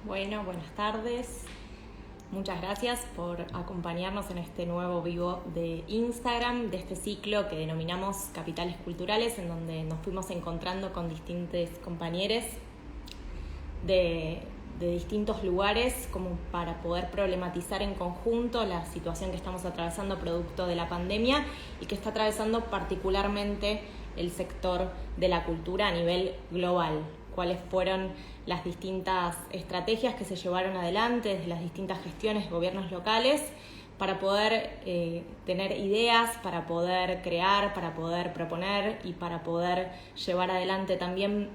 Bueno, buenas tardes. Muchas gracias por acompañarnos en este nuevo vivo de Instagram, de este ciclo que denominamos Capitales Culturales, en donde nos fuimos encontrando con distintos compañeros de distintos lugares como para poder problematizar en conjunto la situación que estamos atravesando producto de la pandemia y que está atravesando particularmente el sector de la cultura a nivel global. Cuáles fueron las distintas estrategias que se llevaron adelante desde las distintas gestiones de gobiernos locales para poder tener ideas, para poder crear, para poder proponer y para poder llevar adelante también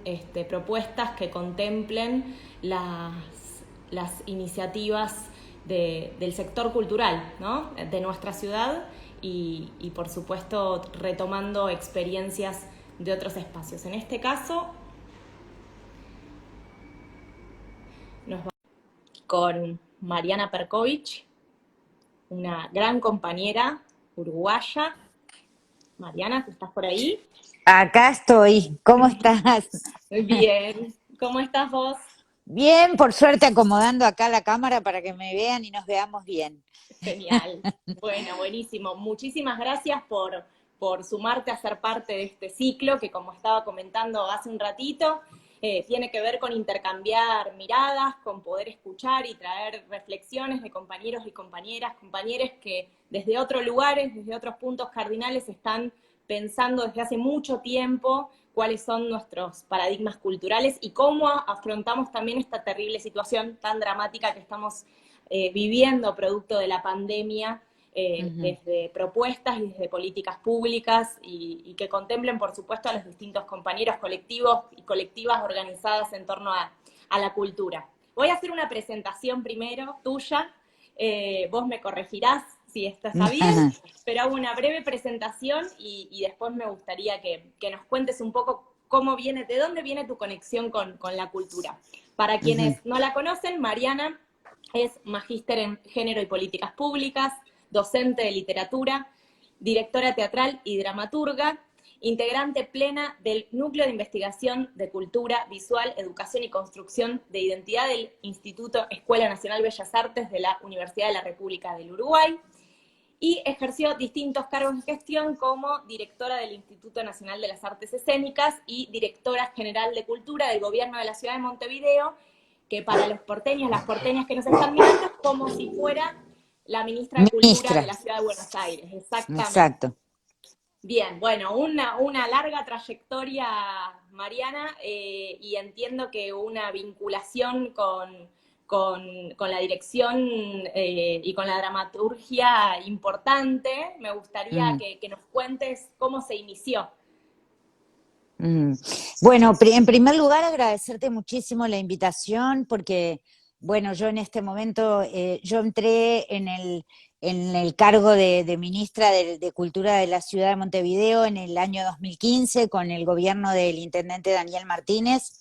propuestas que contemplen las iniciativas del sector cultural, ¿no?, de nuestra ciudad y por supuesto retomando experiencias de otros espacios. En este caso nos va con Mariana Perkovich, una gran compañera uruguaya. Mariana, ¿estás por ahí? Acá estoy. ¿Cómo estás? Muy bien. ¿Cómo estás vos? Bien, por suerte acomodando acá la cámara para que me vean y nos veamos bien. Genial. Bueno, buenísimo. Muchísimas gracias por sumarte a ser parte de este ciclo que, como estaba comentando hace un ratito, tiene que ver con intercambiar miradas, con poder escuchar y traer reflexiones de compañeros y compañeras, compañeros que desde otros lugares, desde otros puntos cardinales están pensando desde hace mucho tiempo cuáles son nuestros paradigmas culturales y cómo afrontamos también esta terrible situación tan dramática que estamos viviendo producto de la pandemia, Ujú. desde propuestas y desde políticas públicas y que contemplen, por supuesto, a los distintos compañeros colectivos y colectivas organizadas en torno a la cultura. Voy a hacer una presentación primero tuya, vos me corregirás si esto está bien, pero hago una breve presentación y después me gustaría que nos cuentes un poco cómo viene, de dónde viene tu conexión con la cultura. Para Ujú. quienes no la conocen, Mariana es magíster en género y políticas públicas, docente de literatura, directora teatral y dramaturga, integrante plena del Núcleo de Investigación de Cultura Visual, Educación y Construcción de Identidad del Instituto Escuela Nacional Bellas Artes de la Universidad de la República del Uruguay, y ejerció distintos cargos de gestión como directora del Instituto Nacional de las Artes Escénicas y directora general de Cultura del Gobierno de la Ciudad de Montevideo, que para los porteños, las porteñas que nos están mirando, es como si fuera la ministra de Cultura Ministra, de la Ciudad de Buenos Aires, exactamente. exacto. Bien, bueno, una larga trayectoria, Mariana, y entiendo que una vinculación con la dirección y con la dramaturgia importante. Me gustaría Ujú. que nos cuentes cómo se inició. Ujú. Bueno, en primer lugar agradecerte muchísimo la invitación porque, bueno, yo en este momento, yo entré en el cargo de ministra de Cultura de la ciudad de Montevideo en el año 2015 con el gobierno del intendente Daniel Martínez.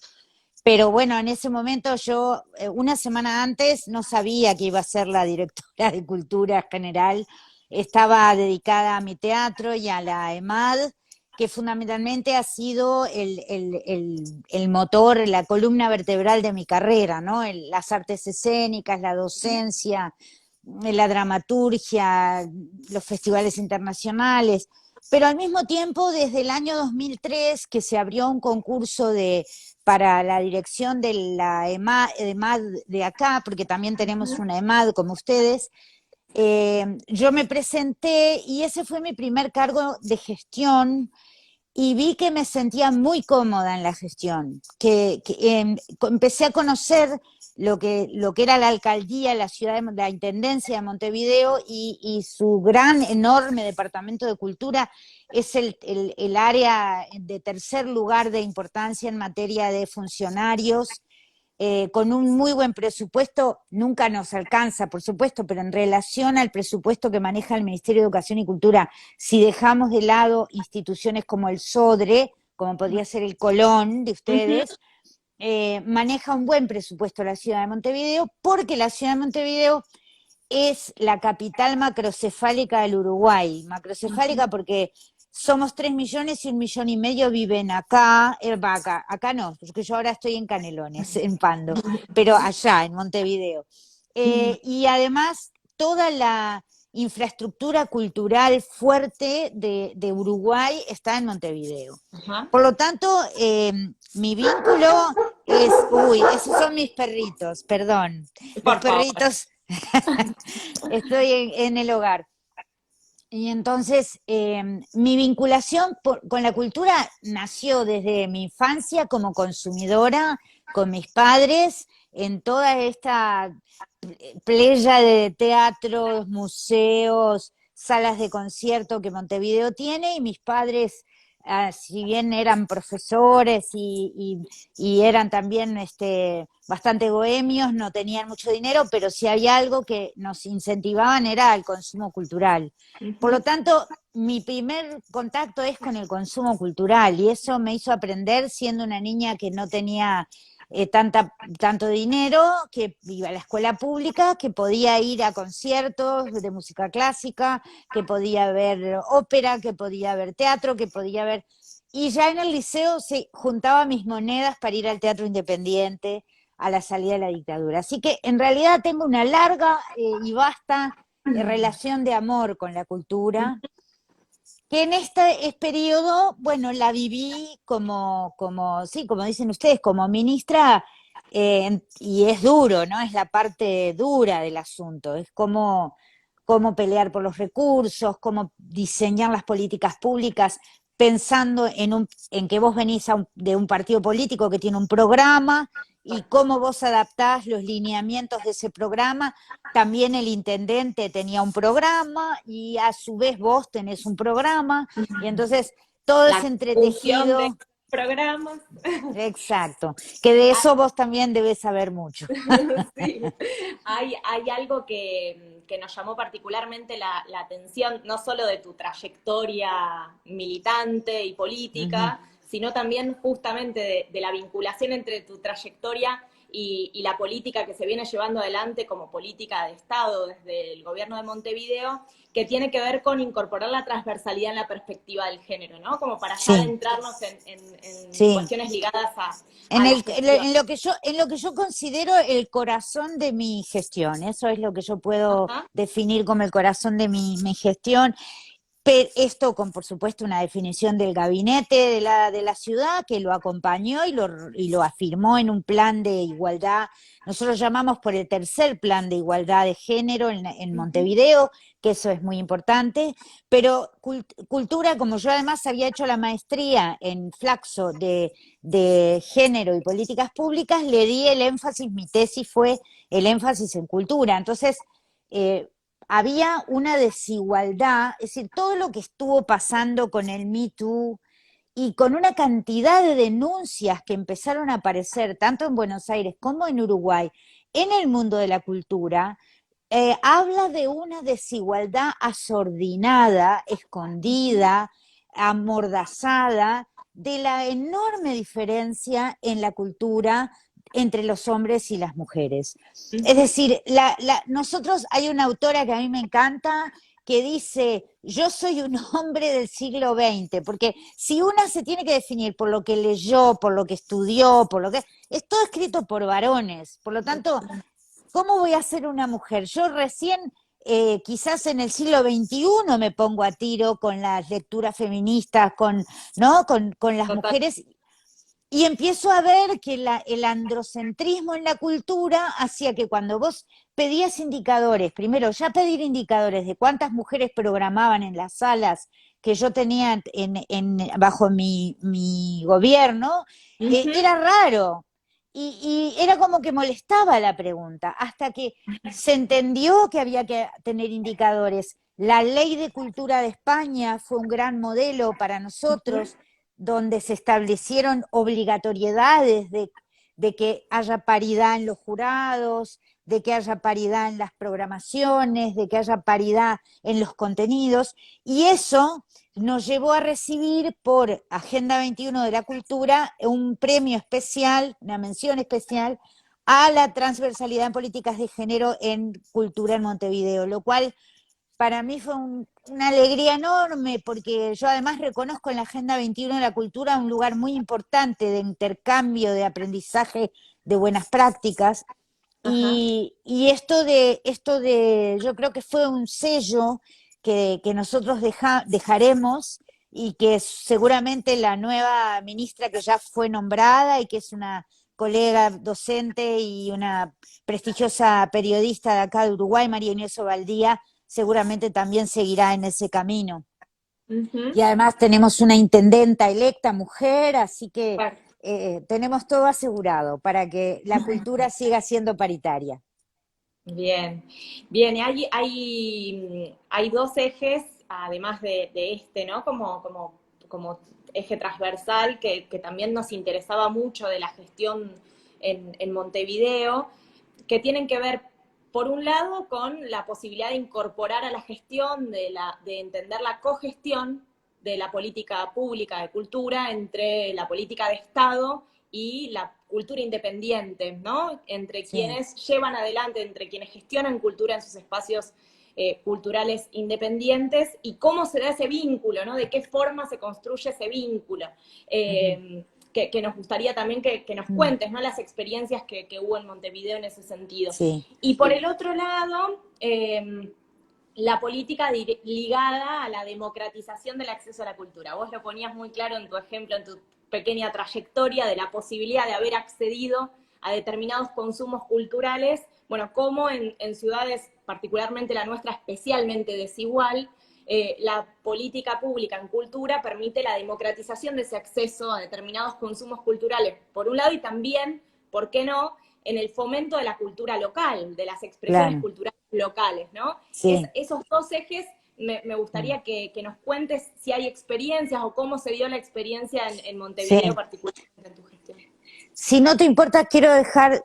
Pero bueno, en ese momento yo, una semana antes, no sabía que iba a ser la directora de Cultura General. Estaba dedicada a mi teatro y a la EMAD, que fundamentalmente ha sido el motor, la columna vertebral de mi carrera, ¿no? Las artes escénicas, la docencia, la dramaturgia, los festivales internacionales. Pero al mismo tiempo, desde el año 2003, que se abrió un concurso para la dirección de la EMAD de acá, porque también tenemos una EMAD como ustedes, yo me presenté y ese fue mi primer cargo de gestión y vi que me sentía muy cómoda en la gestión, empecé a conocer lo que era la alcaldía, la ciudad, la intendencia de Montevideo y su gran, enorme departamento de cultura es el área de tercer lugar de importancia en materia de funcionarios, con un muy buen presupuesto, nunca nos alcanza, por supuesto, pero en relación al presupuesto que maneja el Ministerio de Educación y Cultura, si dejamos de lado instituciones como el SODRE, como podría ser el Colón de Ujú. ustedes, maneja un buen presupuesto la ciudad de Montevideo, porque la ciudad de Montevideo es la capital macrocefálica del Uruguay. Macrocefálica porque somos 3 millones y 1,5 millones viven acá, acá no, porque yo ahora estoy en Canelones, en Pando, pero allá, en Montevideo. Y además, toda la infraestructura cultural fuerte de Uruguay está en Montevideo. Ajá. Por lo tanto, mi vínculo uy, esos son mis perritos, perdón, los Por favor. perritos, estoy en el hogar. Y entonces, mi vinculación con la cultura nació desde mi infancia como consumidora, con mis padres, en toda esta playa de teatros, museos, salas de concierto que Montevideo tiene, y mis padres, si bien eran profesores y eran también bastante bohemios, no tenían mucho dinero, pero si había algo que nos incentivaban era el consumo cultural. Por lo Ujú. tanto, mi primer contacto es con el consumo cultural, y eso me hizo aprender siendo una niña que no tenía tanto dinero, que iba a la escuela pública, que podía ir a conciertos de música clásica, que podía ver ópera, que podía ver teatro, que podía ver... Y ya en el liceo se juntaba mis monedas para ir al teatro independiente a la salida de la dictadura. Así que en realidad tengo una larga y vasta relación de amor con la cultura, que en este periodo, bueno, la viví sí, como dicen ustedes, como ministra, y es duro, ¿no? Es la parte dura del asunto, es cómo pelear por los recursos, cómo diseñar las políticas públicas pensando en que vos venís de un partido político que tiene un programa, y cómo vos adaptás los lineamientos de ese programa. También el intendente tenía un programa y a su vez vos tenés un programa, y entonces todo es La función de entretejido. programas. Exacto, que de eso vos también debes saber mucho. Sí, hay algo que nos llamó particularmente la atención, no solo de tu trayectoria militante y Ujú. política, sino también justamente de la vinculación entre tu trayectoria y la política que se viene llevando adelante como política de Estado desde el gobierno de Montevideo, que tiene que ver con incorporar la transversalidad en la perspectiva del género, ¿no? Como para ya Sí, adentrarnos en sí. cuestiones ligadas a la gestión. En lo que yo considero el corazón de mi gestión, eso es lo que yo puedo Ajá. definir como el corazón de mi gestión. Esto con, por supuesto, una definición del gabinete de la ciudad, que lo acompañó y lo afirmó en un plan de igualdad. Nosotros llamamos por el tercer plan de igualdad de género en Montevideo, que eso es muy importante, pero cultura, como yo además había hecho la maestría en Flaxo de género y políticas públicas, le di el énfasis, mi tesis fue el énfasis en cultura. Entonces, eh, había una desigualdad, es decir, todo lo que estuvo pasando con el Me Too y con una cantidad de denuncias que empezaron a aparecer tanto en Buenos Aires como en Uruguay en el mundo de la cultura, habla de una desigualdad asordinada, escondida, amordazada, de la enorme diferencia en la cultura entre los hombres y las mujeres. Es Ujú. decir, nosotros hay una autora que a mí me encanta que dice, yo soy un hombre del siglo XX, porque si una se tiene que definir por lo que leyó, por lo que estudió, es todo escrito por varones, por lo tanto, ¿cómo voy a ser una mujer? Yo recién, quizás en el siglo XXI, me pongo a tiro con las lecturas feministas, ¿no? Con las Total. mujeres, y empiezo a ver que el androcentrismo en la cultura hacía que cuando vos pedías indicadores, primero ya pedir indicadores de cuántas mujeres programaban en las salas que yo tenía bajo mi gobierno, Ujú. era raro. Y era como que molestaba la pregunta, hasta que se entendió que había que tener indicadores. La ley de cultura de España fue un gran modelo para nosotros, donde se establecieron obligatoriedades de que haya paridad en los jurados, de que haya paridad en las programaciones, de que haya paridad en los contenidos, y eso nos llevó a recibir por Agenda 21 de la Cultura un premio especial, una mención especial a la transversalidad en políticas de género en cultura en Montevideo, lo cual para mí fue una alegría enorme, porque yo además reconozco en la Agenda 21 de la Cultura un lugar muy importante de intercambio, de aprendizaje de buenas prácticas. Ajá. Y yo creo que fue un sello que nosotros dejaremos, y que seguramente la nueva ministra que ya fue nombrada y que es una colega docente y una prestigiosa periodista de acá de Uruguay, María Inés Ovaldía, seguramente también seguirá en ese camino. Ujú. Y además tenemos una intendenta electa mujer, así que Bueno. tenemos todo asegurado para que la cultura siga siendo paritaria. Bien, bien, y hay dos ejes, además de este, ¿no? Como eje transversal que también nos interesaba mucho de la gestión en Montevideo, que tienen que ver, por un lado, con la posibilidad de incorporar a la gestión, de entender la cogestión de la política pública de cultura entre la política de Estado y la cultura independiente, ¿no? Entre Sí. quienes llevan adelante, entre quienes gestionan cultura en sus espacios culturales independientes y cómo se da ese vínculo, ¿no? De qué forma se construye ese vínculo. Ujú. Que nos gustaría también que nos Mm. cuentes, ¿no? Las experiencias que hubo en Montevideo en ese sentido. Sí. Y por el otro lado, la política ligada a la democratización del acceso a la cultura. Vos lo ponías muy claro en tu ejemplo, en tu pequeña trayectoria de la posibilidad de haber accedido a determinados consumos culturales, bueno, como en ciudades, particularmente la nuestra, especialmente desigual, la política pública en cultura permite la democratización de ese acceso a determinados consumos culturales, por un lado, y también, ¿por qué no?, en el fomento de la cultura local, de las expresiones Claro. culturales locales, ¿no? Sí. Esos dos ejes me Mm. gustaría que nos cuentes si hay experiencias o cómo se dio la experiencia en Montevideo, Sí. particularmente en tu gestión. Si no te importa, quiero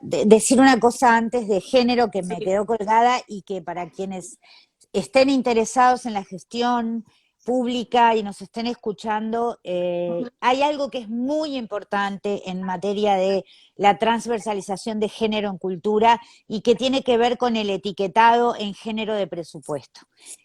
decir una cosa antes de género que me Sí. quedó colgada, y que para quienes estén interesados en la gestión pública y nos estén escuchando, hay algo que es muy importante en materia de la transversalización de género en cultura, y que tiene que ver con el etiquetado en género de presupuesto.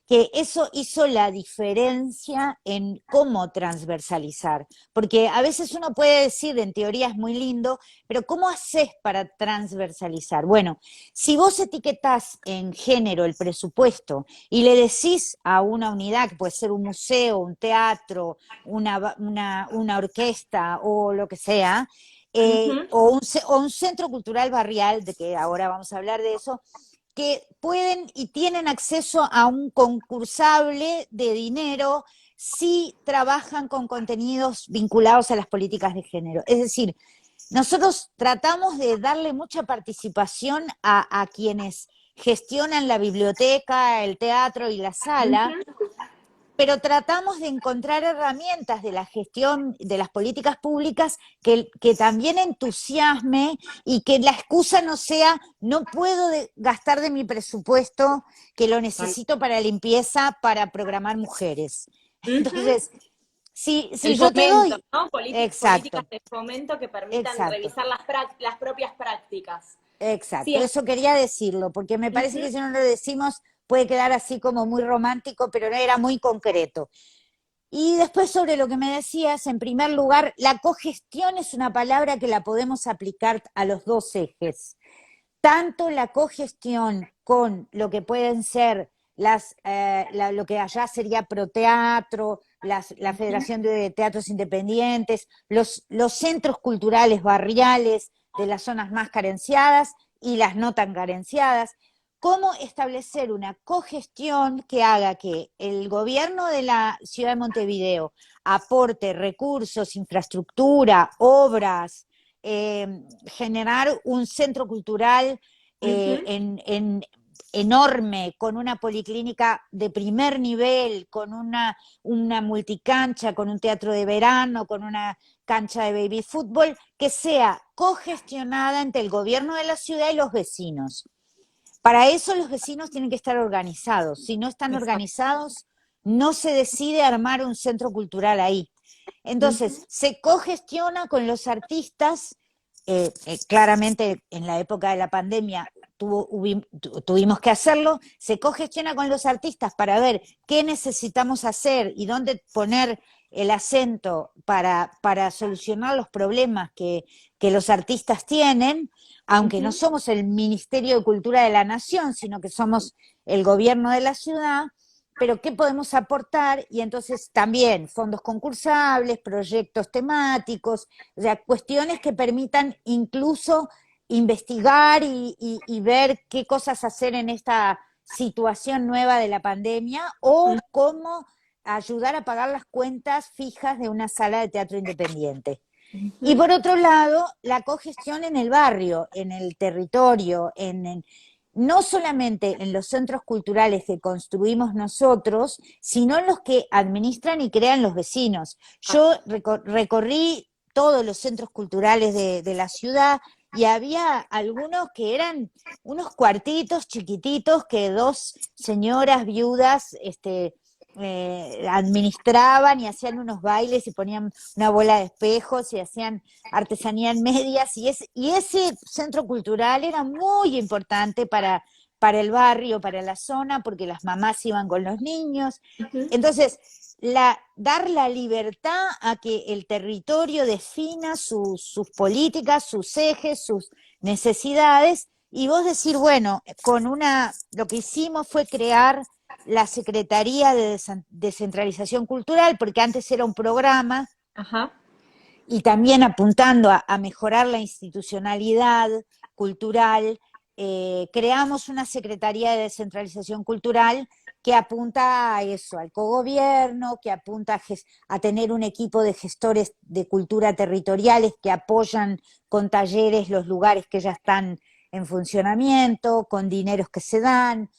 Que eso hizo la diferencia en cómo transversalizar. Porque a veces uno puede decir, en teoría es muy lindo, pero ¿cómo haces para transversalizar? Bueno, si vos etiquetás en género el presupuesto y le decís a una unidad, que puede ser un museo, un teatro, una orquesta o lo que sea, Ujú. o un centro cultural barrial, de que ahora vamos a hablar de eso, que pueden y tienen acceso a un concursable de dinero si trabajan con contenidos vinculados a las políticas de género. Es decir, nosotros tratamos de darle mucha participación a quienes gestionan la biblioteca, el teatro y la sala, Ujú. pero tratamos de encontrar herramientas de la gestión de las políticas públicas que también entusiasme, y que la excusa no sea no puedo gastar de mi presupuesto que lo necesito para limpieza para programar mujeres. Ujú. Entonces, si El yo te fomento, doy, ¿no? Políticas exacto, de fomento que permitan exacto. revisar las propias prácticas. Sí, Exacto, eso quería decirlo, porque me parece ujú. que si no lo decimos puede quedar así como muy romántico, pero no, era muy concreto. Y después, sobre lo que me decías, en primer lugar, la cogestión es una palabra que la podemos aplicar a los dos ejes. Tanto la cogestión con lo que pueden ser lo que allá sería Proteatro, la Federación de Teatros Independientes, los centros culturales barriales de las zonas más carenciadas y las no tan carenciadas. Cómo establecer una cogestión que haga que el gobierno de la ciudad de Montevideo aporte recursos, infraestructura, obras, generar un centro cultural eh, Ujú. en, en, enorme, con una policlínica de primer nivel, con una multicancha, con un teatro de verano, con una cancha de baby fútbol, que sea cogestionada entre el gobierno de la ciudad y los vecinos. Para eso los vecinos tienen que estar organizados. Si no están Exacto. organizados, no se decide armar un centro cultural ahí. Entonces, Ujú. se cogestiona con los artistas, claramente en la época de la pandemia tuvimos que hacerlo, se cogestiona con los artistas para ver qué necesitamos hacer y dónde poner el acento para solucionar los problemas que los artistas tienen, aunque no somos el Ministerio de Cultura de la Nación, sino que somos el gobierno de la ciudad, pero qué podemos aportar, y entonces también fondos concursables, proyectos temáticos, o sea, cuestiones que permitan incluso investigar y ver qué cosas hacer en esta situación nueva de la pandemia o cómo ayudar a pagar las cuentas fijas de una sala de teatro independiente. Y por otro lado, la cogestión en el barrio, en el territorio, no solamente en los centros culturales que construimos nosotros, sino en los que administran y crean los vecinos. Yo recorrí todos los centros culturales de la ciudad y había algunos que eran unos cuartitos chiquititos que dos señoras viudas administraban y hacían unos bailes y ponían una bola de espejos y hacían artesanía en medias, y ese centro cultural era muy importante para el barrio, para la zona, porque las mamás iban con los niños. Entonces, dar la libertad a que el territorio defina sus políticas, sus ejes, sus necesidades, y vos decir, bueno, lo que hicimos fue crear la Secretaría de Descentralización Cultural, porque antes era un programa, y también apuntando a mejorar la institucionalidad cultural, creamos una Secretaría de Descentralización Cultural que apunta a eso, al cogobierno, que apunta a tener un equipo de gestores de cultura territoriales que apoyan con talleres los lugares que ya están en funcionamiento, con dineros que se dan,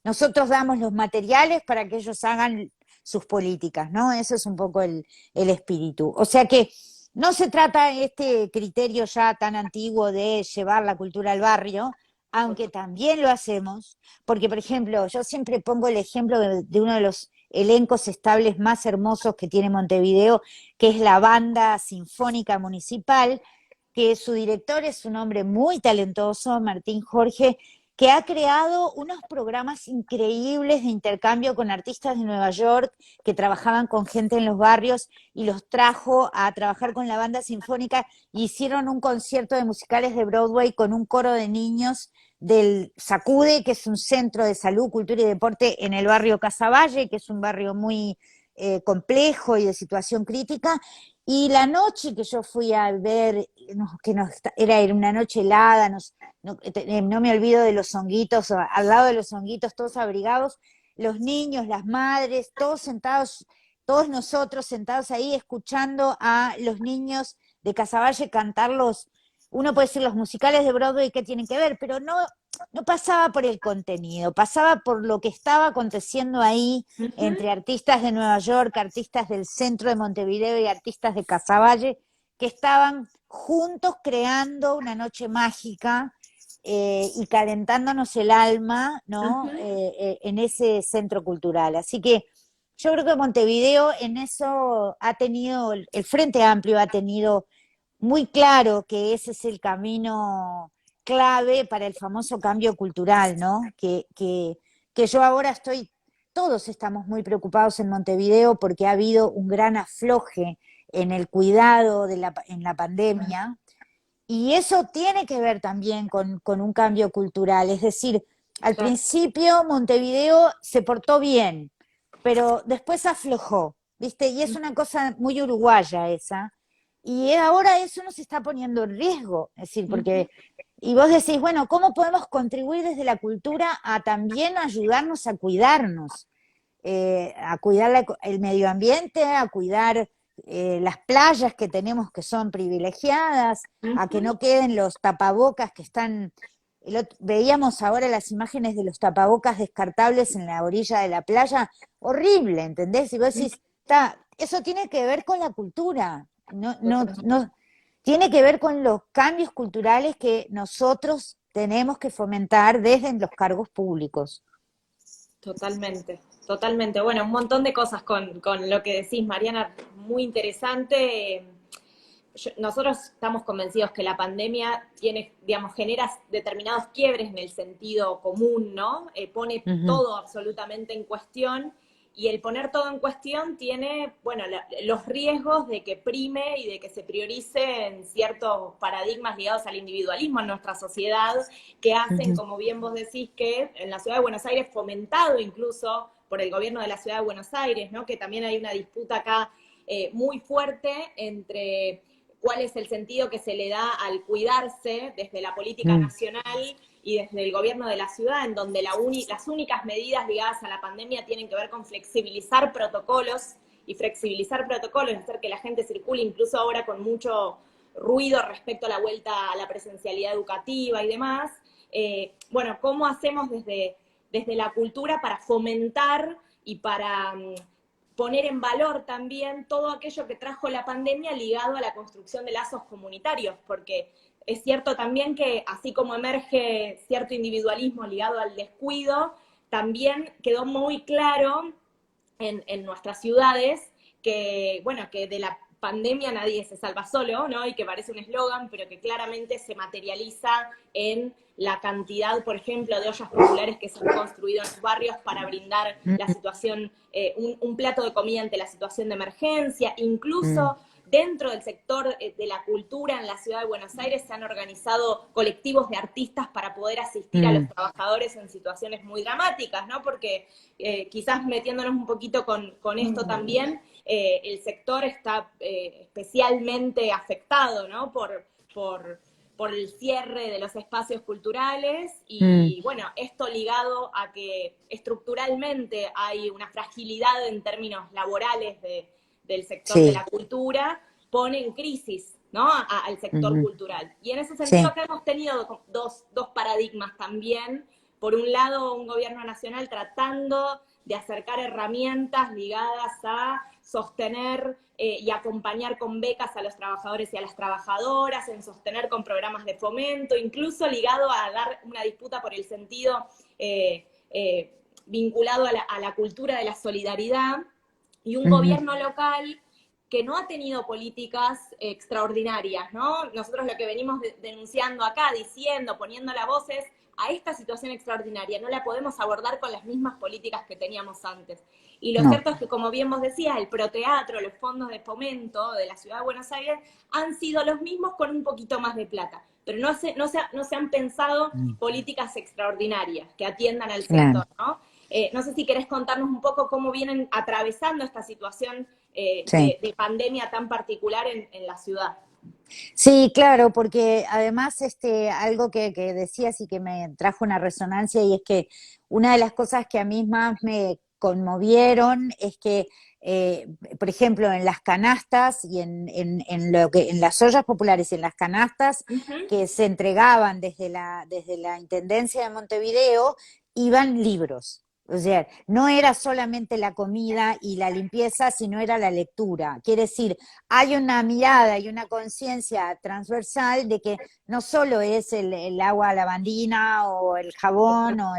nosotros damos los materiales para que ellos hagan sus políticas, ¿no? Eso es un poco el espíritu. O sea que no se trata este criterio ya tan antiguo de llevar la cultura al barrio, aunque también lo hacemos, porque, por ejemplo, yo siempre pongo el ejemplo de uno de los elencos estables más hermosos que tiene Montevideo, que es la Banda Sinfónica Municipal, que su director es un hombre muy talentoso, Martín Jorge, que ha creado unos programas increíbles de intercambio con artistas de Nueva York que trabajaban con gente en los barrios y los trajo a trabajar con la banda sinfónica. Hicieron un concierto de musicales de Broadway con un coro de niños del Sacude, que es un centro de salud, cultura y deporte en el barrio Casaballe, que es un barrio muy complejo y de situación crítica. Y la noche que yo fui a ver, era una noche helada, no me olvido de los honguitos, al lado de los honguitos, todos abrigados, los niños, las madres, todos sentados, todos nosotros sentados ahí escuchando a los niños de Casaballe cantar uno puede decir los musicales de Broadway, ¿qué tienen que ver? Pero no pasaba por el contenido, pasaba por lo que estaba aconteciendo ahí entre artistas de Nueva York, artistas del centro de Montevideo y artistas de Casaballe, que estaban juntos creando una noche mágica y calentándonos el alma, ¿no? En ese centro cultural. Así que yo creo que Montevideo en eso ha tenido, el Frente Amplio ha tenido muy claro que ese es el camino clave para el famoso cambio cultural, ¿no? Que yo ahora todos estamos muy preocupados en Montevideo porque ha habido un gran afloje en el cuidado en la pandemia, y eso tiene que ver también con un cambio cultural. Es decir, al principio Montevideo se portó bien, pero después aflojó, ¿viste? Y es una cosa muy uruguaya esa. Y ahora eso nos está poniendo en riesgo, es decir, y vos decís, bueno, ¿cómo podemos contribuir desde la cultura a también ayudarnos a cuidarnos? A cuidar el medio ambiente, a cuidar las playas que tenemos que son privilegiadas, a que no queden los tapabocas que están... Veíamos ahora las imágenes de los tapabocas descartables en la orilla de la playa, horrible, ¿entendés? Y vos decís, eso tiene que ver con la cultura, no, tiene que ver con los cambios culturales que nosotros tenemos que fomentar desde los cargos públicos. Totalmente, totalmente. Bueno, un montón de cosas con lo que decís, Mariana, muy interesante. nosotros estamos convencidos que la pandemia tiene, digamos, genera determinados quiebres en el sentido común, ¿no? Pone Ujú, todo absolutamente en cuestión, y el poner todo en cuestión tiene, bueno, los riesgos de que prime y de que se prioricen ciertos paradigmas ligados al individualismo en nuestra sociedad, que hacen, ujú, como bien vos decís, que en la ciudad de Buenos Aires, fomentado incluso por el gobierno de la ciudad de Buenos Aires, ¿no? Que también hay una disputa acá muy fuerte entre cuál es el sentido que se le da al cuidarse desde la política mm, nacional y desde el gobierno de la ciudad, en donde las únicas medidas ligadas a la pandemia tienen que ver con flexibilizar protocolos hacer que la gente circule, incluso ahora con mucho ruido respecto a la vuelta a la presencialidad educativa y demás. Bueno, ¿cómo hacemos desde la cultura para fomentar y para poner en valor también todo aquello que trajo la pandemia ligado a la construcción de lazos comunitarios? Porque es cierto también que así como emerge cierto individualismo ligado al descuido, también quedó muy claro en nuestras ciudades que, bueno, que de la pandemia nadie se salva solo, ¿no? Y que parece un eslogan, pero que claramente se materializa en la cantidad, por ejemplo, de ollas populares que se han construido en los barrios para brindar la mm, situación, un plato de comida ante la situación de emergencia, mm, incluso dentro del sector de la cultura en la ciudad de Buenos Aires se han organizado colectivos de artistas para poder asistir a los mm, trabajadores en situaciones muy dramáticas, ¿no? Porque quizás metiéndonos un poquito con esto también, el sector está especialmente afectado, ¿no? Por el cierre de los espacios culturales mm, y bueno, esto ligado a que estructuralmente hay una fragilidad en términos laborales del sector de la sí, cultura, pone en crisis, ¿no? Al sector ujú, cultural. Y en ese sentido sí, acá hemos tenido dos paradigmas también. Por un lado, un gobierno nacional tratando de acercar herramientas ligadas a sostener y acompañar con becas a los trabajadores y a las trabajadoras, en sostener con programas de fomento, incluso ligado a dar una disputa por el sentido vinculado a la cultura de la solidaridad, y un ujú, gobierno local que no ha tenido políticas extraordinarias, ¿no? Nosotros lo que venimos denunciando acá, diciendo, poniendo la voz es, a esta situación extraordinaria no la podemos abordar con las mismas políticas que teníamos antes. Y lo no, cierto es que, como bien vos decías, el proteatro, los fondos de fomento de la Ciudad de Buenos Aires han sido los mismos con un poquito más de plata, pero no se han pensado mm, políticas extraordinarias que atiendan al sector, claro, ¿no? No sé si querés contarnos un poco cómo vienen atravesando esta situación sí. de pandemia tan particular en la ciudad. Sí, claro, porque además algo que decías y que me trajo una resonancia y es que una de las cosas que a mí más me conmovieron es que, eh, por ejemplo, en las canastas y en lo que, en las ollas populares y en las canastas Uh -huh. que se entregaban desde la Intendencia de Montevideo, iban libros. O sea, no era solamente la comida y la limpieza, sino era la lectura. Quiere decir, hay una mirada y una conciencia transversal de que no solo es el agua lavandina o el jabón o,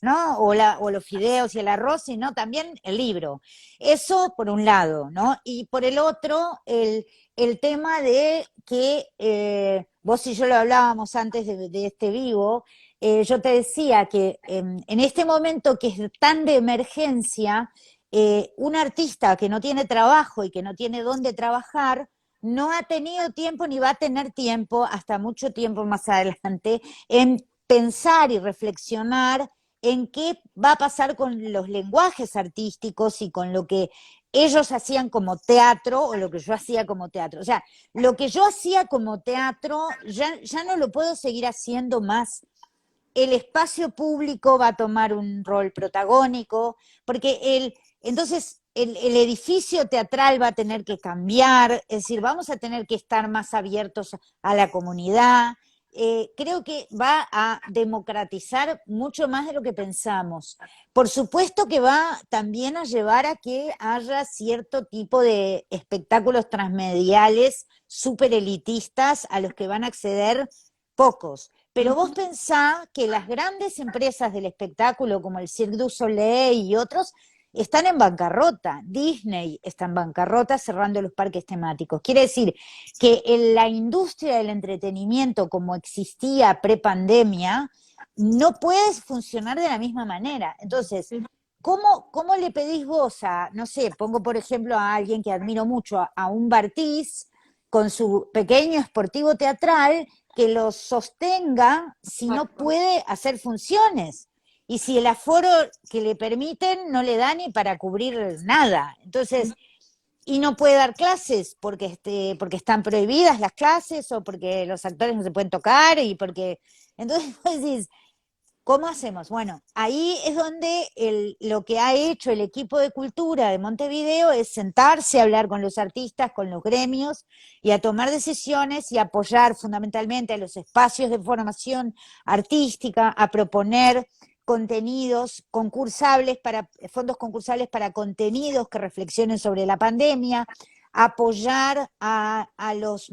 ¿no? O los fideos y el arroz, sino también el libro. Eso por un lado, ¿no? Y por el otro, el tema de que vos y yo lo hablábamos antes de este vivo, yo te decía que en este momento que es tan de emergencia, un artista que no tiene trabajo y que no tiene dónde trabajar, no ha tenido tiempo ni va a tener tiempo hasta mucho tiempo más adelante en pensar y reflexionar en qué va a pasar con los lenguajes artísticos y con lo que ellos hacían como teatro o lo que yo hacía como teatro. O sea, lo que yo hacía como teatro ya no lo puedo seguir haciendo más. El espacio público va a tomar un rol protagónico, porque entonces el edificio teatral va a tener que cambiar, es decir, vamos a tener que estar más abiertos a la comunidad. Creo que va a democratizar mucho más de lo que pensamos. Por supuesto que va también a llevar a que haya cierto tipo de espectáculos transmediales súper elitistas a los que van a acceder pocos. Uh Pero vos -huh. pensás que las grandes empresas del espectáculo, como el Cirque du Soleil y otros, están en bancarrota. Disney está en bancarrota cerrando los parques temáticos. Quiere decir que en la industria del entretenimiento como existía pre-pandemia no puede funcionar de la misma manera. Entonces, ¿cómo le pedís vos a, no sé, pongo por ejemplo a alguien que admiro mucho, a un Bartiz, con su pequeño esportivo teatral, que lo sostenga si no puede hacer funciones? Y si el aforo que le permiten no le da ni para cubrir nada. Entonces, y no puede dar clases porque están prohibidas las clases o porque los actores no se pueden tocar y porque... Entonces, vos decís, ¿cómo hacemos? Bueno, ahí es donde lo que ha hecho el equipo de cultura de Montevideo es sentarse a hablar con los artistas, con los gremios y a tomar decisiones y apoyar fundamentalmente a los espacios de formación artística, a proponer contenidos concursables fondos concursables para contenidos que reflexionen sobre la pandemia, apoyar a los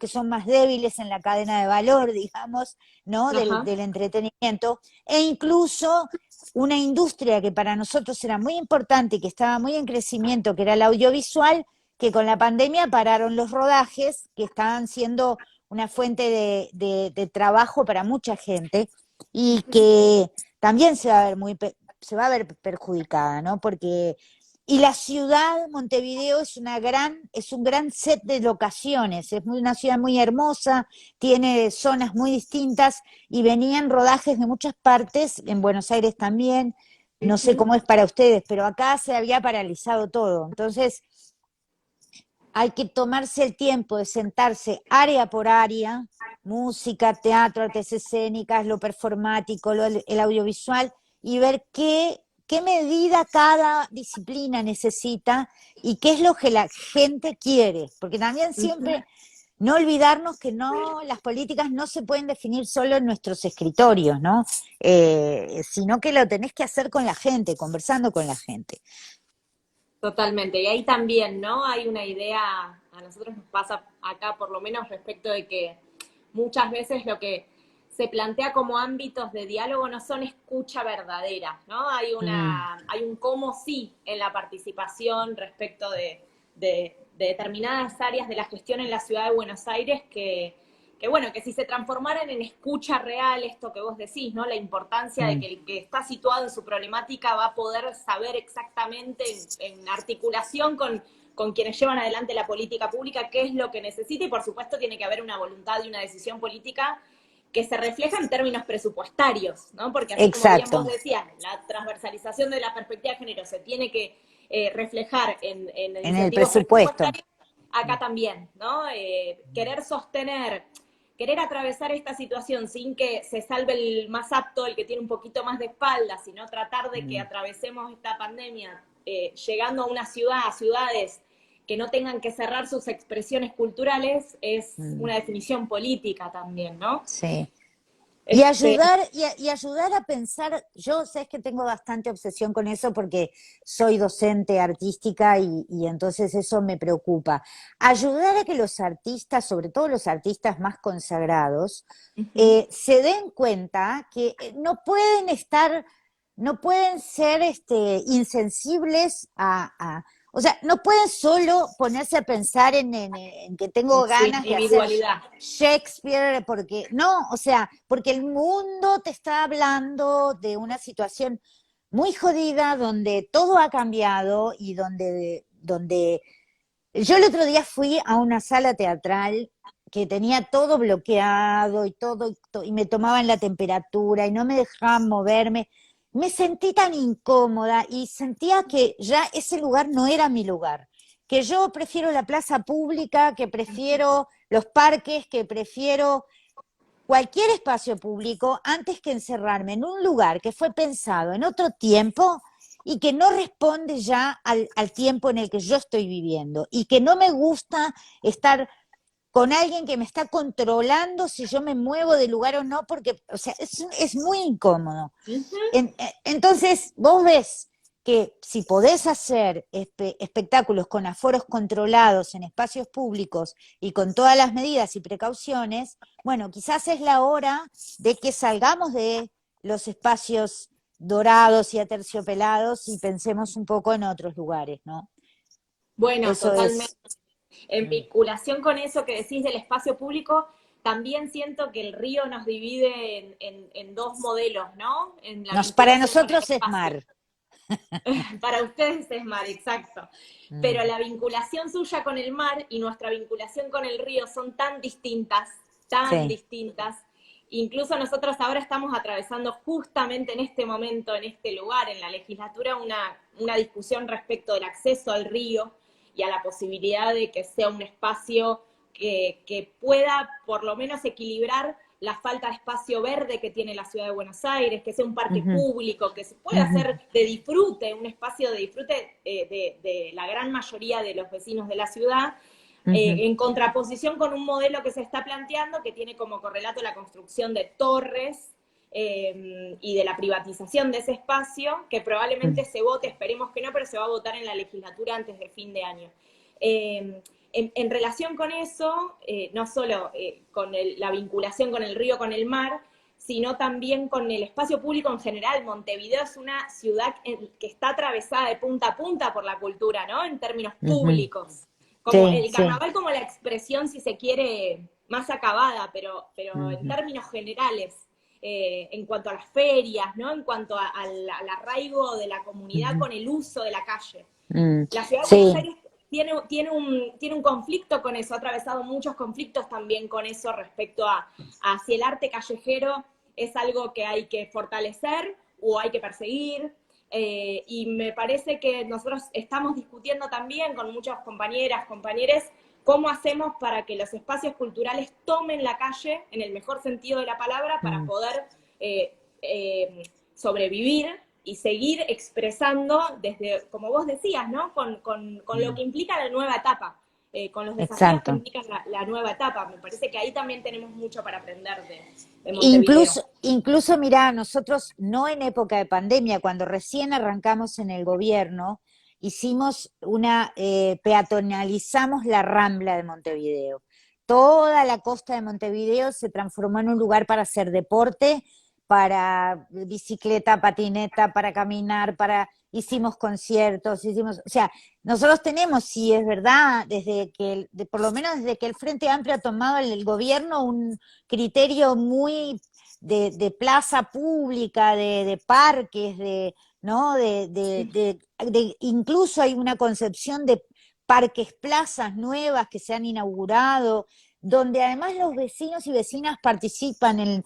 que son más débiles en la cadena de valor, digamos, ¿no? Del entretenimiento, e incluso una industria que para nosotros era muy importante y que estaba muy en crecimiento, que era el audiovisual, que con la pandemia pararon los rodajes, que estaban siendo una fuente de trabajo para mucha gente y que también se va a ver perjudicada, ¿no? Porque y la ciudad, Montevideo, es un gran set de locaciones, una ciudad muy hermosa, tiene zonas muy distintas y venían rodajes de muchas partes, en Buenos Aires también, no sé cómo es para ustedes, pero acá se había paralizado todo. Entonces, hay que tomarse el tiempo de sentarse área por área, música, teatro, artes escénicas, lo performático, el audiovisual, y ver qué medida cada disciplina necesita y qué es lo que la gente quiere. Porque también siempre no olvidarnos que las políticas no se pueden definir solo en nuestros escritorios, ¿no? Sino que lo tenés que hacer con la gente, conversando con la gente. Totalmente, y ahí también, ¿no? Hay una idea, a nosotros nos pasa acá por lo menos respecto de que muchas veces lo que se plantea como ámbitos de diálogo no son escucha verdadera, ¿no? Hay un cómo sí en la participación respecto de determinadas áreas de la gestión en la ciudad de Buenos Aires que bueno, que si se transformaran en escucha real, esto que vos decís, ¿no? La importancia de que el que está situado en su problemática va a poder saber exactamente en articulación con quienes llevan adelante la política pública qué es lo que necesita y por supuesto tiene que haber una voluntad y una decisión política que se refleja en términos presupuestarios, ¿no? Porque así como bien vos decías, la transversalización de la perspectiva de género se tiene que reflejar en el incentivos presupuesto. presupuestarios, acá también, ¿no? Querer atravesar esta situación sin que se salve el más apto, el que tiene un poquito más de espalda, sino tratar de que atravesemos esta pandemia llegando a una ciudad, a ciudades que no tengan que cerrar sus expresiones culturales, es una definición política también, ¿no? Sí. Y ayudar a pensar, yo sé que tengo bastante obsesión con eso porque soy docente artística y entonces eso me preocupa. Ayudar a que los artistas, sobre todo los artistas más consagrados, se den cuenta que no pueden ser insensibles o sea, no pueden solo ponerse a pensar en que tengo ganas de hacer Shakespeare, porque no, o sea, porque el mundo te está hablando de una situación muy jodida donde todo ha cambiado y donde yo el otro día fui a una sala teatral que tenía todo bloqueado y me tomaban la temperatura y no me dejaban moverme. Me sentí tan incómoda y sentía que ya ese lugar no era mi lugar, que yo prefiero la plaza pública, que prefiero los parques, que prefiero cualquier espacio público antes que encerrarme en un lugar que fue pensado en otro tiempo y que no responde ya al tiempo en el que yo estoy viviendo y que no me gusta estar con alguien que me está controlando si yo me muevo de lugar o no, porque, o sea, es muy incómodo. Entonces, vos ves que si podés hacer espectáculos con aforos controlados en espacios públicos y con todas las medidas y precauciones, bueno, quizás es la hora de que salgamos de los espacios dorados y aterciopelados y pensemos un poco en otros lugares, ¿no? Bueno, Eso totalmente. es. En vinculación con eso que decís del espacio público, también siento que el río nos divide en dos modelos, ¿no? En la Para vinculación con el nosotros es espacio. mar. Para ustedes es mar, exacto. Pero Mm, la vinculación suya con el mar y nuestra vinculación con el río son tan sí. distintas. Incluso nosotros ahora estamos atravesando justamente en este momento, en este lugar, en la legislatura, una discusión respecto del acceso al río y a la posibilidad de que sea un espacio que pueda por lo menos equilibrar la falta de espacio verde que tiene la ciudad de Buenos Aires, que sea un parque Ujú, público, que se pueda ujú, hacer de disfrute, un espacio de disfrute de la gran mayoría de los vecinos de la ciudad, ujú, en contraposición con un modelo que se está planteando que tiene como correlato la construcción de torres y de la privatización de ese espacio, que probablemente ujú. se vote, esperemos que no, pero se va a votar en la legislatura antes de fin de año. En relación con eso, no solo con la vinculación con el río, con el mar, sino también con el espacio público en general. Montevideo es una ciudad que está atravesada de punta a punta por la cultura, ¿no? En términos Ujú. públicos. Como Sí, el sí. carnaval como la expresión, si se quiere, más acabada, pero en Ujú, términos generales, en cuanto a las ferias, ¿no? En cuanto al arraigo de la comunidad ujú. con el uso de la calle. Mm, La ciudad de Buenos sí, Aires tiene un conflicto con eso, ha atravesado muchos conflictos también con eso respecto a si el arte callejero es algo que hay que fortalecer o hay que perseguir. Y me parece que nosotros estamos discutiendo también con muchas compañeras, compañeros, cómo hacemos para que los espacios culturales tomen la calle en el mejor sentido de la palabra para mm, poder sobrevivir y seguir expresando desde, como vos decías, ¿no? Con lo mm, que implica la nueva etapa, con los desafíos que exacto. implican la nueva etapa. Me parece que ahí también tenemos mucho para aprender de Montevideo. Incluso, mira, nosotros no en época de pandemia, cuando recién arrancamos en el gobierno, peatonalizamos la Rambla de Montevideo. Toda la costa de Montevideo se transformó en un lugar para hacer deporte, para bicicleta, patineta, para caminar, hicimos conciertos, o sea, nosotros tenemos, sí es verdad, por lo menos desde que el Frente Amplio ha tomado el gobierno, un criterio muy de plaza pública, de parques, ¿no? Incluso hay una concepción de parques, plazas nuevas que se han inaugurado, donde además los vecinos y vecinas participan en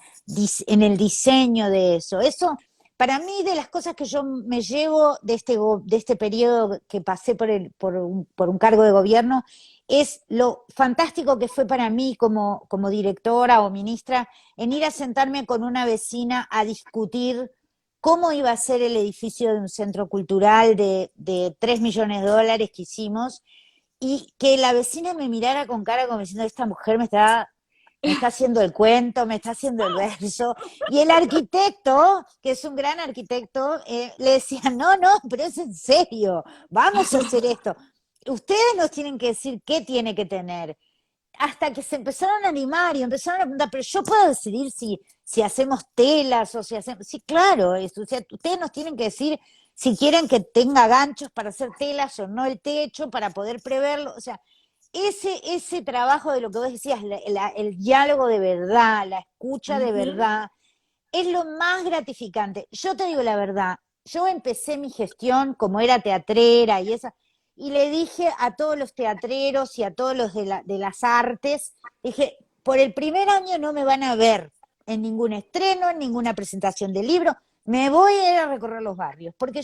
el diseño de eso. Eso, para mí, de las cosas que yo me llevo de este periodo que pasé por un cargo de gobierno, es lo fantástico que fue para mí como directora o ministra en ir a sentarme con una vecina a discutir cómo iba a ser el edificio de un centro cultural de 3 millones de dólares que hicimos y que la vecina me mirara con cara como diciendo, esta mujer me está haciendo el cuento, me está haciendo el verso. Y el arquitecto, que es un gran arquitecto, le decía, no, no, pero es en serio, vamos a hacer esto. Ustedes nos tienen que decir qué tiene que tener. Hasta que se empezaron a animar y empezaron a preguntar, pero yo puedo decidir si hacemos telas o si hacemos... Sí, claro, o sea, ustedes nos tienen que decir si quieren que tenga ganchos para hacer telas o no el techo, para poder preverlo. O sea, ese trabajo de lo que vos decías, el diálogo de verdad, la escucha de Ujú. verdad, es lo más gratificante. Yo te digo la verdad, yo empecé mi gestión como era teatrera y le dije a todos los teatreros y a todos los de las artes, dije, por el primer año no me van a ver en ningún estreno, en ninguna presentación de libro, me voy a ir a recorrer los barrios, porque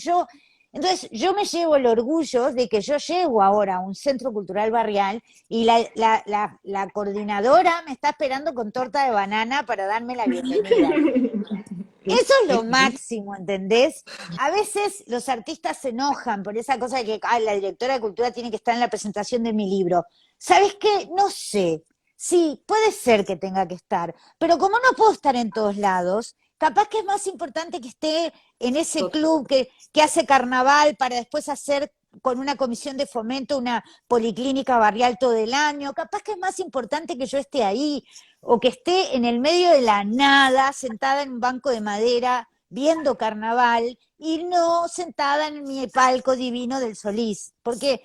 entonces yo me llevo el orgullo de que yo llego ahora a un centro cultural barrial y la coordinadora me está esperando con torta de banana para darme la bienvenida. Eso es lo máximo, ¿entendés? A veces los artistas se enojan por esa cosa de que la directora de cultura tiene que estar en la presentación de mi libro. ¿Sabes qué? No sé. Sí, puede ser que tenga que estar, pero como no puedo estar en todos lados, capaz que es más importante que esté en ese club que hace carnaval para después hacer con una comisión de fomento una policlínica barrial todo el año. Capaz que es más importante que yo esté ahí o que esté en el medio de la nada, sentada en un banco de madera, viendo carnaval y no sentada en mi palco divino del Solís, porque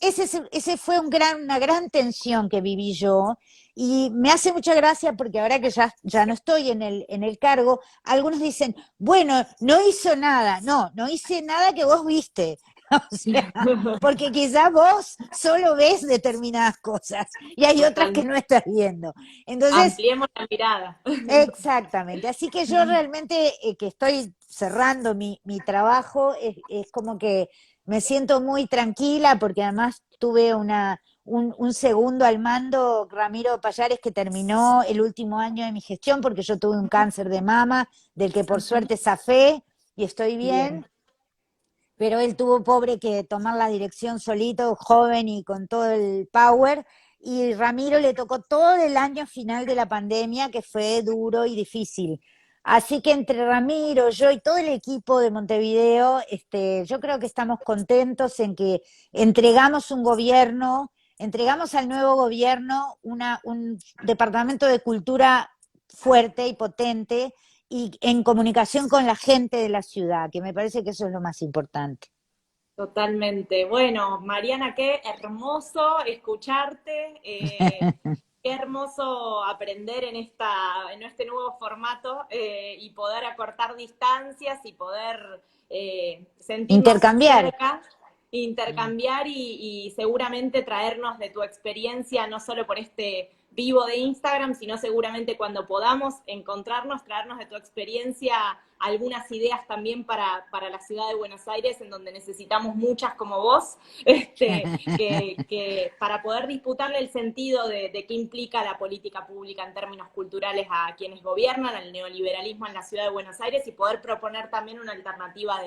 ese fue una gran tensión que viví yo y me hace mucha gracia porque ahora que ya no estoy en el cargo, algunos dicen, bueno, no hizo nada. No hice nada que vos viste. O sea, porque quizás vos solo ves determinadas cosas y hay otras que Totalmente. no estás viendo. Entonces, Ampliemos la mirada. exactamente. Así que yo realmente que estoy cerrando mi trabajo, es como que me siento muy tranquila porque además tuve un segundo al mando, Ramiro Payares, que terminó el último año de mi gestión porque yo tuve un cáncer de mama, del que por suerte zafé y estoy Bien. bien, pero él tuvo, pobre, que tomar la dirección solito, joven y con todo el power, y Ramiro le tocó todo el año final de la pandemia, que fue duro y difícil. Así que entre Ramiro, yo y todo el equipo de Montevideo, yo creo que estamos contentos en que entregamos al nuevo gobierno un departamento de cultura fuerte y potente, y en comunicación con la gente de la ciudad, que me parece que eso es lo más importante. Totalmente. Bueno, Mariana, qué hermoso escucharte, qué hermoso aprender en este nuevo formato y poder acortar distancias y poder sentirnos Intercambiar. cerca, intercambiar y seguramente traernos de tu experiencia, no solo por este vivo de Instagram, sino seguramente cuando podamos encontrarnos, traernos de tu experiencia algunas ideas también para la ciudad de Buenos Aires, en donde necesitamos muchas como vos, que para poder disputarle el sentido de qué implica la política pública en términos culturales a quienes gobiernan, al neoliberalismo en la ciudad de Buenos Aires, y poder proponer también una alternativa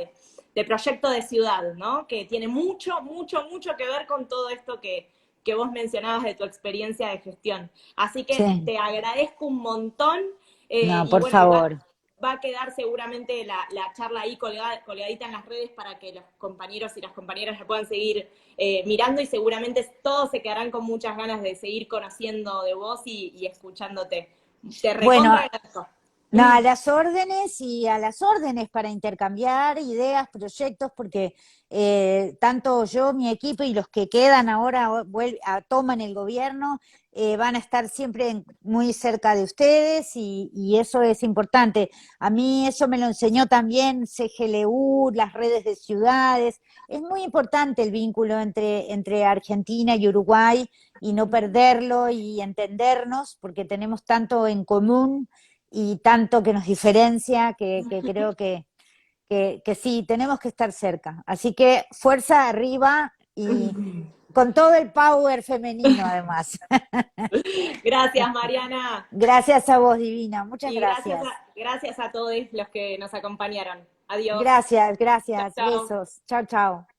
de proyecto de ciudad, ¿no? Que tiene mucho, mucho, mucho que ver con todo esto que vos mencionabas de tu experiencia de gestión. Así que Sí, te agradezco un montón no, y por bueno, favor. va a quedar seguramente la charla ahí colgadita en las redes para que los compañeros y las compañeras la puedan seguir mirando y seguramente todos se quedarán con muchas ganas de seguir conociendo de vos y escuchándote. Te Bueno, recontra agradezco. no, a las órdenes para intercambiar ideas, proyectos, porque tanto yo, mi equipo y los que quedan ahora toman el gobierno, van a estar siempre muy cerca de ustedes y eso es importante. A mí eso me lo enseñó también CGLU, las redes de ciudades. Es muy importante el vínculo entre Argentina y Uruguay y no perderlo y entendernos porque tenemos tanto en común y tanto que nos diferencia que creo que sí, tenemos que estar cerca. Así que fuerza arriba y con todo el power femenino además. Gracias, Mariana. Gracias a vos, Divina. Muchas Y gracias. gracias a todos los que nos acompañaron. Adiós. Gracias, Chao, gracias. chao. Besos. Chao, chao.